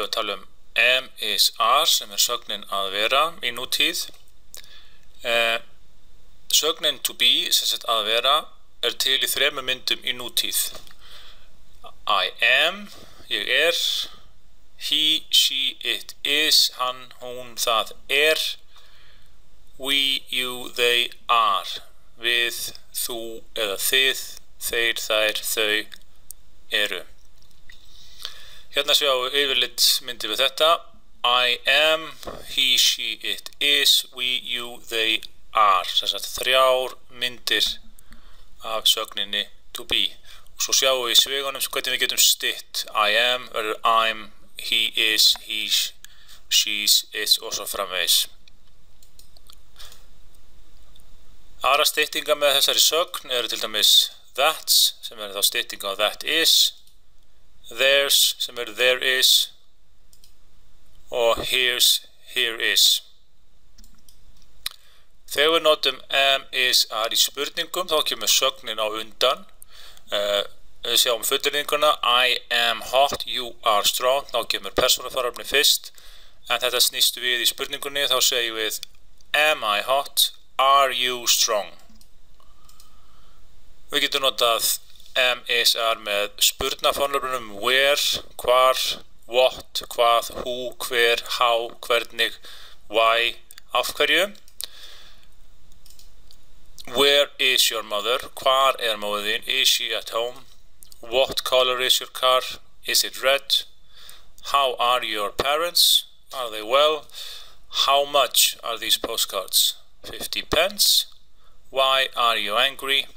við að tala am, is, are sem sögnin að vera í nútíð. Sögnin to be sem sagt að vera til í 3 myndum í nútíð. I am, ég he, she, it is, hann, hún, það we, you, they are, við, þú eða þið, þeir, þær, þau eru. Hérna sjáum við yfirleitt myndi við þetta. I am, he, she, it is, we, you, they are. Sem sagt 3 myndir af sögninni to be. Og svo sjáum við í svigunum hvernig við getum stytt. I am verður I'm, he is, he's, she's, it's og svo framvegis. Aðra styttingar með þessari sögn eru til dæmis that's sem þá stytting á that is, theirs sem there is og here's, here is. Þegar við notum am, is, are í spurningum þá kemur sögnin á undan. Við sjáum fullyrðinguna I am hot, you are strong, þá kemur persónufornafnið fyrst, en þetta snýst við í spurningunni, þá segjum við am I hot, are you strong. Við getum notað am, is, are með spurnafornafnum where, hvar, what, hvað, who, hver, how, hvernig, why, af hverju. Where is your mother? Hvar móðir þín? Is she at home? What color is your car? Is it red? How are your parents? Are they well? How much are these postcards? 50 pence. Why are you angry?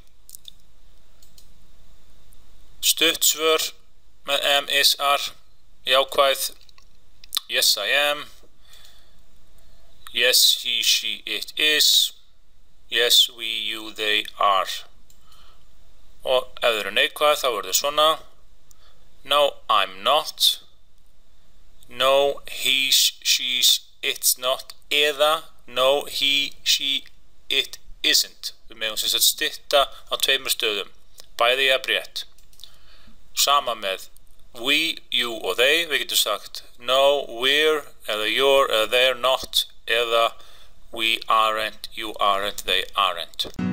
Stutt svör með am, is, are. Jákvæð. Yes, I am. Yes, he, she, it is. Yes, we, you, they are. Og ef þau eru neikvæð þá verður svona. No, I'm not. No, he's, she's, it's not. Eða no, he, she, it isn't. Við megum sem sagt stytta á 2 stöðum. Bæði jafnrétt. Sama með we, you og they. Við getum sagt no, we're, eða you're, eða they're not, eða we aren't, you aren't, they aren't.